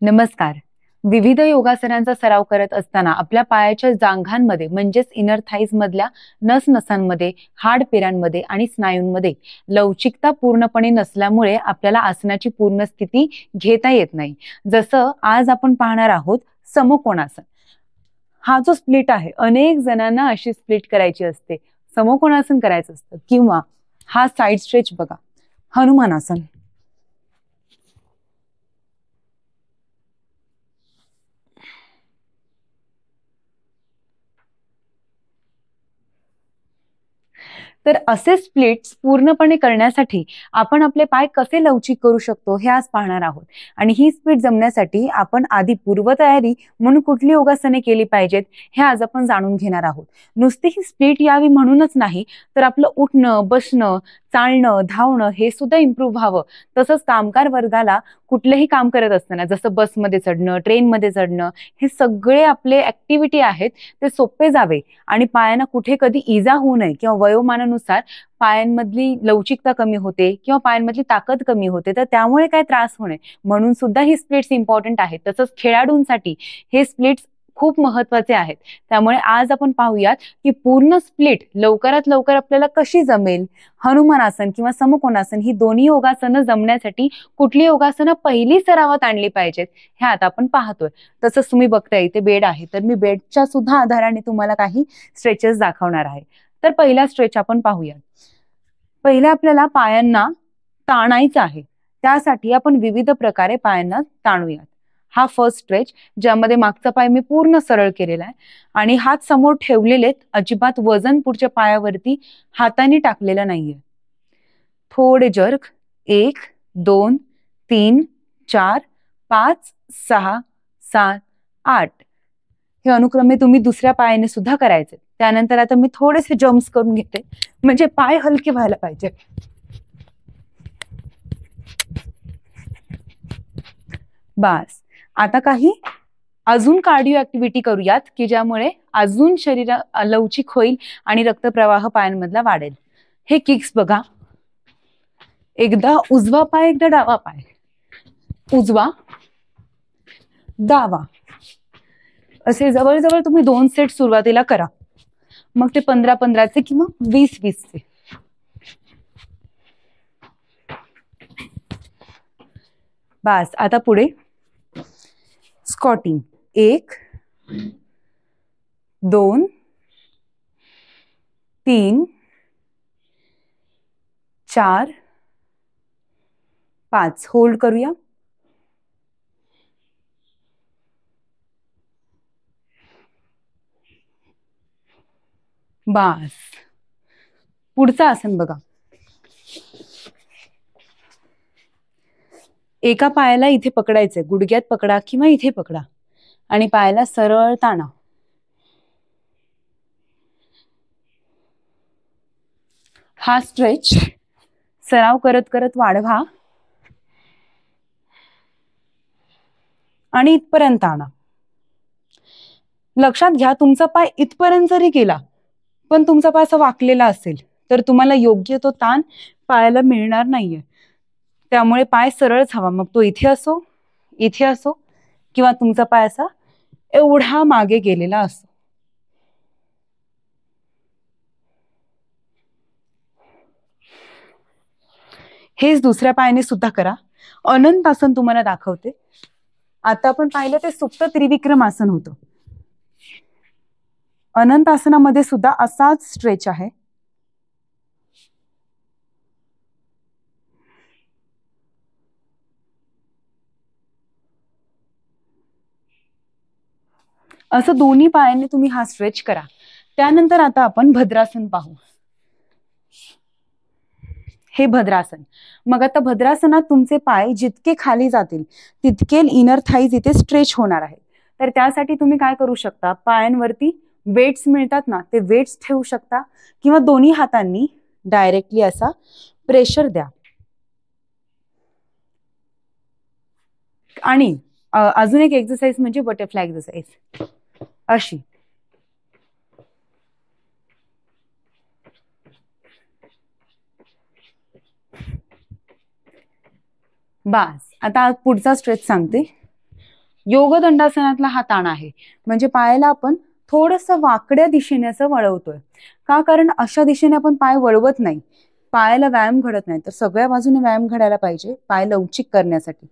नमस्कार. विविध योगासनांचा सराव करत असताना आपल्या पायाच्या जांघांमध्ये म्हणजेच इनर थाईज मधल्या नसांमध्ये, हाडपेरांमध्ये आणि स्नायूंमध्ये लवचिकता पूर्णपणे नसल्यामुळे आपल्याला आसनाची पूर्ण स्थिती घेता येत नाही. जसं आज आपण पाहणार आहोत समकोणासन. हा जो स्प्लिट आहे, अनेक जणांना अशी स्प्लिट करायची असते, समकोणासन करायचं असतं. किंवा हा साइड स्ट्रेच बघा, हनुमानासन. तर असे स्प्लिट्स पूर्णपणे करण्यासाठी आपण आपले पाय कसे लवचिक करू शकतो हे आज पाहणार आहोत. आणि ही स्प्लिट जमण्यासाठी आपण आधी पूर्वतयारी म्हणून कुठली योगासने केली पाहिजेत हे आज आपण जाणून घेणार आहोत. नुसती ही स्प्लिट यावी म्हणूनच नाही, तर आपलं उठणं, बसणं, चालणं, धावणं हे सुद्धा इम्प्रूव्ह व्हावं. तसंच कामगार वर्गाला कुठलंही काम करत असताना, जसं बसमध्ये चढणं, ट्रेनमध्ये चढणं, हे सगळे आपले ऍक्टिव्हिटी आहेत ते सोपे जावे आणि पायांना कुठे कधी इजा होऊ नये किंवा वयोमानानुसार पायांमधली लवचिकता कमी होते किंवा पायांमधली ताकद कमी होते, तर त्यामुळे काय त्रास होणे म्हणून सुद्धा ही स्प्लिट्स इम्पॉर्टंट आहेत. तसंच खेळाडूंसाठी हे स्प्लिट्स खूप महत्वाचे आहेत. त्यामुळे आज आपण पाहूयात की पूर्ण स्प्लिट लवकरात लवकर आपल्याला कशी जमेल. हनुमानासन किंवा समकोणासन ही दोन्ही योगासनं जमण्यासाठी कुठली योगासनं पहिली सरावात आणली पाहिजेत हे आता आपण पाहतोय. तसंच तुम्ही बघताय इथे बेड आहे, तर मी बेडच्या सुद्धा आधाराने तुम्हाला काही स्ट्रेचेस दाखवणार आहे. तर पहिला स्ट्रेच आपण पाहूया. पहिला आपल्याला पायांना ताणायचं आहे, त्यासाठी आपण विविध प्रकारे पायांना ताणूयात. हा फर्स्ट स्ट्रेच, ज्यामध्ये मागचा पाय मी पूर्ण सरळ केलेला आहे आणि हात समोर ठेवलेले, अजिबात वजन पुढच्या पायावरती हाताने टाकलेलं नाहीये. थोडे जर्क, 1 2 3 4 5 6 7 8 हे अनुक्रमे तुम्ही दुसऱ्या पायाने सुद्धा करायचे. त्यानंतर आता मी थोडेसे जम्प्स करून घेते, म्हणजे पाय हलके व्हायला पाहिजे. बस. आता काही अजून कार्डिओ ऍक्टिव्हिटी करूयात की ज्यामुळे अजून शरीर लवचिक होईल आणि रक्तप्रवाह पायांमधला वाढेल. हे किक्स बघा. एकदा उजवा पाय, एकदा डावा पाय, उजवा डावा, असे जवळजवळ तुम्ही 2 सेट सुरुवातीला करा. मग ते 15-15चे किंवा 20-20चे. बस. आता पुढे स्कॉटिंग. 1 2 3 4 5. होल्ड करूया. बस. पुढचं आसन बघा. एका पायाला इथे पकडायचंय, गुडघ्यात पकडा किंवा इथे पकडा आणि पायाला सरळ ताणा. हा स्ट्रेच सराव करत करत वाढवा आणि इथपर्यंत आणा. लक्षात घ्या, तुमचा पाय इथपर्यंत जरी गेला पण तुमचा पाय असा वाकलेला असेल तर तुम्हाला योग्य तो ताण पायाला मिळणार नाहीये. त्यामुळे पाय सरळच हवा, मग तो इथे असो, इथे असो किंवा तुमचा पाय असा एवढा मागे गेलेला असो. हेच दुसऱ्या पायाने सुद्धा करा. अनंत आसन तुम्हाला दाखवते. आता आपण पाहिलं ते सुप्त त्रिविक्रम आसन होतं. अनंत आसनामध्ये सुद्धा असाच स्ट्रेच आहे. असं दोन्ही पायांनी तुम्ही हा स्ट्रेच करा. त्यानंतर आता आपण भद्रासन पाहू. हे भद्रासन. मग आता भद्रासनात तुमचे पाय जितके खाली जातील तितके इनर थाईज इथे स्ट्रेच होणार आहे. तर त्यासाठी तुम्ही काय करू शकता, पायांवरती वेट्स मिळतात ना, ते वेट्स ठेवू शकता किंवा दोन्ही हातांनी डायरेक्टली असा प्रेशर द्या. आणि अजून एक एक्सरसाइज म्हणजे बटरफ्लाय एक्सरसाइज. अशी बस. आता पुढचा स्ट्रेच सांगते. योग दंडासनातला हा ताण आहे. म्हणजे पायाला आपण थोडंसं वाकड्या दिशेने असं वळवतोय. का? कारण अशा दिशेने आपण पाय वळवत नाही, पायाला व्यायाम घडत नाही. तर सगळ्या बाजूने व्यायाम घडायला पाहिजे पाय लवचिक करण्यासाठी.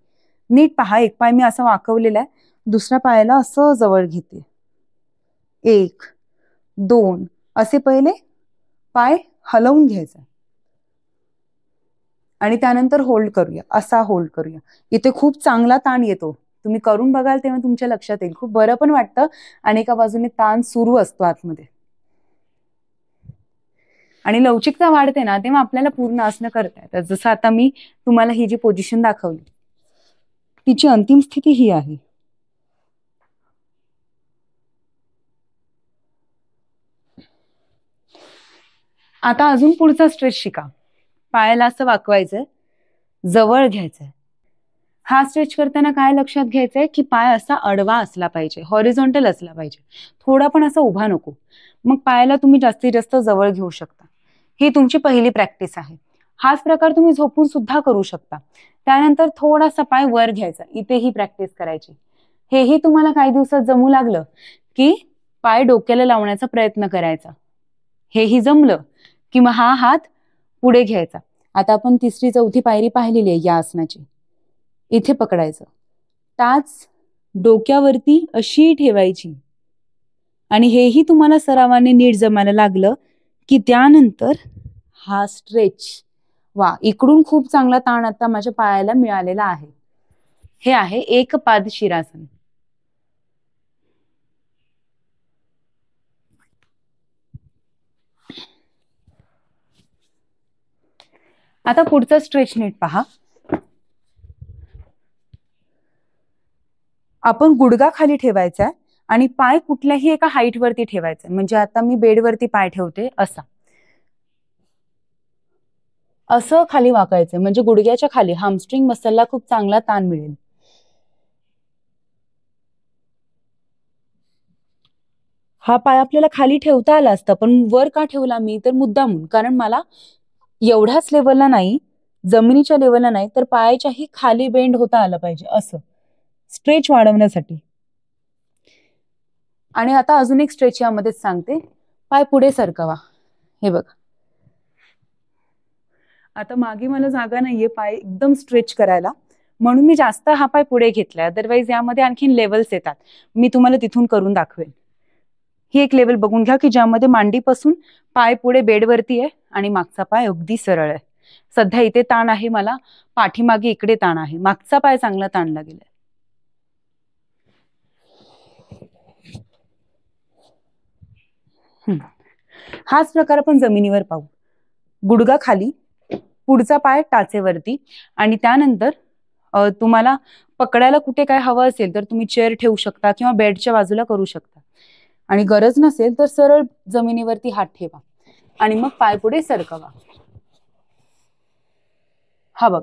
नीट पहा, एक पाय मी असा वाकवलेला आहे, दुसऱ्या पायाला असं जवळ घेते. 1 2 असे पहिले पाय हलवून घ्यायचा आणि त्यानंतर होल्ड करूया, असा होल्ड करूया. इथे खूप चांगला ताण येतो. तुम्ही करून बघाल तेव्हा तुमच्या लक्षात येईल. खूप बरं पण वाटतं आणि एका बाजूने ताण सुरू असतो आतमध्ये. आणि लवचिकता वाढते ना तेव्हा आपल्याला पूर्ण आसनं करता येतात. जसं आता मी तुम्हाला ही जी पोझिशन दाखवली, तिची अंतिम स्थिती ही आहे. आता अजून पुढचा स्ट्रेच शिका. पायाला असं वाकवायचंय, जवळ घ्यायचंय. हा स्ट्रेच करताना काय लक्षात घ्यायचंय की पाय असा आडवा असला पाहिजे, हॉरिझॉन्टल असला पाहिजे, थोडा पण असा उभा नको. मग पायाला तुम्ही जास्तीत जास्त जवळ घेऊ शकता. ही तुमची पहिली प्रॅक्टिस आहे. हाच प्रकार तुम्ही झोपून सुद्धा करू शकता. त्यानंतर थोडासा पाय वर घ्यायचा, इथेही प्रॅक्टिस करायची. हेही तुम्हाला काही दिवसात जमू लागलं की पाय डोक्याला लावण्याचा प्रयत्न करायचा. हेही जमलं की मग हा हात पुढे घ्यायचा. आता आपण तिसरी चौथी पायरी पाहिलेली आहे या आसनाची. इथे पकडायचं, टाच डोक्यावरती अशी ठेवायची आणि हेही तुम्हाला सरावाने नीट जमायला लागलं की त्यानंतर हा स्ट्रेच. वा, इकडून खूप चांगला ताण आता माझ्या पायाला मिळालेला आहे. हे आहे एकपाद शिरासन. आता पुढचा स्ट्रेच नीट पहा. आपण गुडघा खाली ठेवायचा आणि पाय कुठल्याही एका हाईट वरती ठेवायचा. म्हणजे आता मी बेडवरती पाय ठेवते असा, असं खाली वाकायचं. म्हणजे गुडघ्याच्या खाली हामस्ट्रिंग मसलला खूप चांगला ताण मिळेल. हा पाय आपल्याला खाली ठेवता आला असता, पण वर का ठेवला मी? तर मुद्दामून, कारण मला एवढ्याच लेवलला नाही, जमिनीच्या लेवलला नाही, तर पायाच्याही खाली बेंड होता आलं पाहिजे, असं स्ट्रेच वाढवण्यासाठी. आणि आता अजून एक स्ट्रेच यामध्येच सांगते. पाय पुढे सरकवा. हे बघा, आता मागे मला जागा नाहीये पाय एकदम स्ट्रेच करायला, म्हणून मी जास्त हा पाय पुढे घेतलाय. अदरवाईज यामध्ये आणखीन लेवल्स येतात, मी तुम्हाला तिथून करून दाखवेन. ही एक लेवल बघून घ्या की ज्यामध्ये मांडीपासून पाय पुढे बेडवरती आहे आणि मागचा पाय अगदी सरळ आहे. सध्या इथे ताण आहे मला, पाठीमागे इकडे ताण आहे, मागचा पाय चांगला ताणला गेलाय. हाच प्रकार आपण जमिनीवर पाहू. गुडघा खाली, पुढचा पाय टाचेवरती आणि त्यानंतर तुम्हाला पकडायला कुठे काय हवं असेल तर तुम्ही चेअर ठेवू शकता किंवा बेडच्या बाजूला करू शकता. आणि गरज नसेल तर सरळ जमिनीवरती हात ठेवा आणि मग पाय पुढे सरकवा. हा बघ,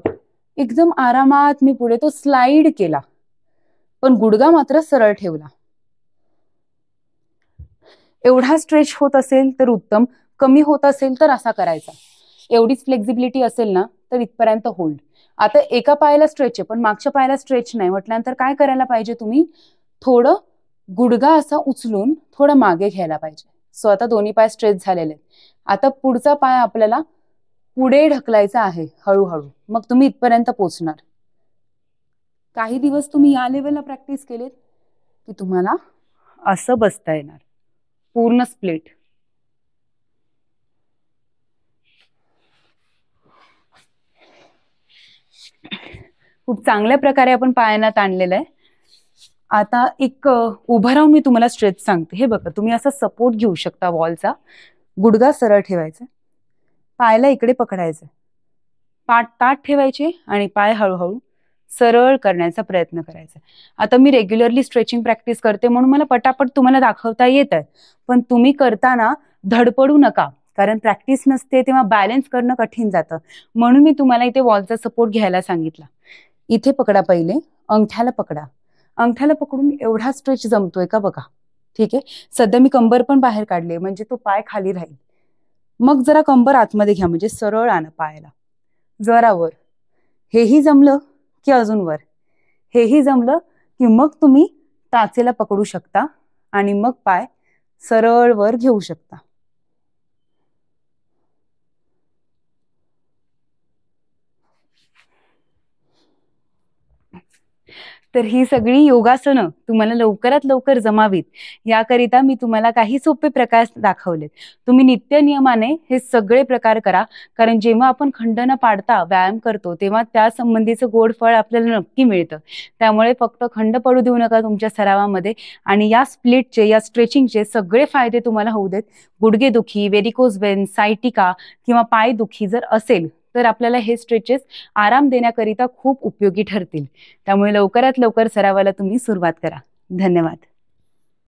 एकदम आरामात मी पुढे तो स्लाइड केला, पण गुडघा मात्र सरळ ठेवला. एवढा स्ट्रेच होत असेल तर उत्तम, कमी होत असेल तर असा करायचा. एवढीच फ्लेक्झिबिलिटी असेल ना तर इथपर्यंत होल्ड. आता एका पायाला स्ट्रेच आहे पण मागच्या पायाला स्ट्रेच नाही म्हटल्यानंतर काय करायला पाहिजे? तुम्ही थोडं गुडघा असा उचलून थोडं मागे घ्यायला पाहिजे. सो आता दोन्ही पाय स्ट्रेच झालेले. आता पुढचा पाय आपल्याला पुढे ढकलायचा आहे हळूहळू, मग तुम्ही इथपर्यंत पोहोचणार. काही दिवस तुम्ही या लेवलला प्रॅक्टिस केलीत की तुम्हाला असं बसता येणार, पूर्ण स्प्लिट. खूप चांगल्या प्रकारे आपण पायांना ताणलेलं आहे. आता एक उभं राहून मी तुम्हाला स्ट्रेच सांगते. हे बघा, तुम्ही असा सपोर्ट घेऊ शकता वॉलचा. गुडघा सरळ ठेवायचा, पायाला इकडे पकडायचं, पाठ ताठ ठेवायचे आणि पाय हळूहळू सरळ करण्याचा प्रयत्न करायचा. आता मी रेग्युलरली स्ट्रेचिंग प्रॅक्टिस करते म्हणून मला पटापट तुम्हाला दाखवता येत आहे, पण तुम्ही करताना धडपडू नका, कारण प्रॅक्टिस नसते तेव्हा बॅलन्स करणं कठीण जातं. म्हणून मी तुम्हाला इथे वॉलचा सपोर्ट घ्यायला सांगितला. इथे पकडा, पहिले अंगठ्याला पकडा. अंगठ्याला पकडून एवढा स्ट्रेच जमतोय का बघा. ठीक आहे, सध्या मी कंबर पण बाहेर काढले म्हणजे तो पाय खाली राहील. मग जरा कंबर आतमध्ये घ्या, म्हणजे सरळ आणा पायाला, जरा वर. हेही जमलं की अजून वर, हेही जमलं की मग तुम्ही टाचेला पकडू शकता आणि मग पाय सरळ वर घेऊ शकता. तर ही सगळी योगासनं तुम्हाला लवकरात लवकर जमावीत याकरिता मी तुम्हाला काही सोपे प्रकार दाखवलेत. तुम्ही नित्य नियमाने हे सगळे प्रकार करा, कारण जेव्हा आपण खंड न पाडता व्यायाम करतो तेव्हा त्या संबंधीचं गोड फळ आपल्याला नक्की मिळतं. त्यामुळे फक्त खंड पडू देऊ नका तुमच्या सरावामध्ये आणि या स्प्लिटचे, या स्ट्रेचिंगचे सगळे फायदे तुम्हाला होऊ देत. गुडघेदुखी, व्हेरिकोज वेन्स, सायटिका किंवा पायदुखी जर असेल तर आपल्याला हे स्ट्रेचेस आराम देण्याकरिता खूप उपयोगी ठरतील. त्यामुळे लवकरात लवकर सरावाला तुम्ही सुरुवात करा. धन्यवाद.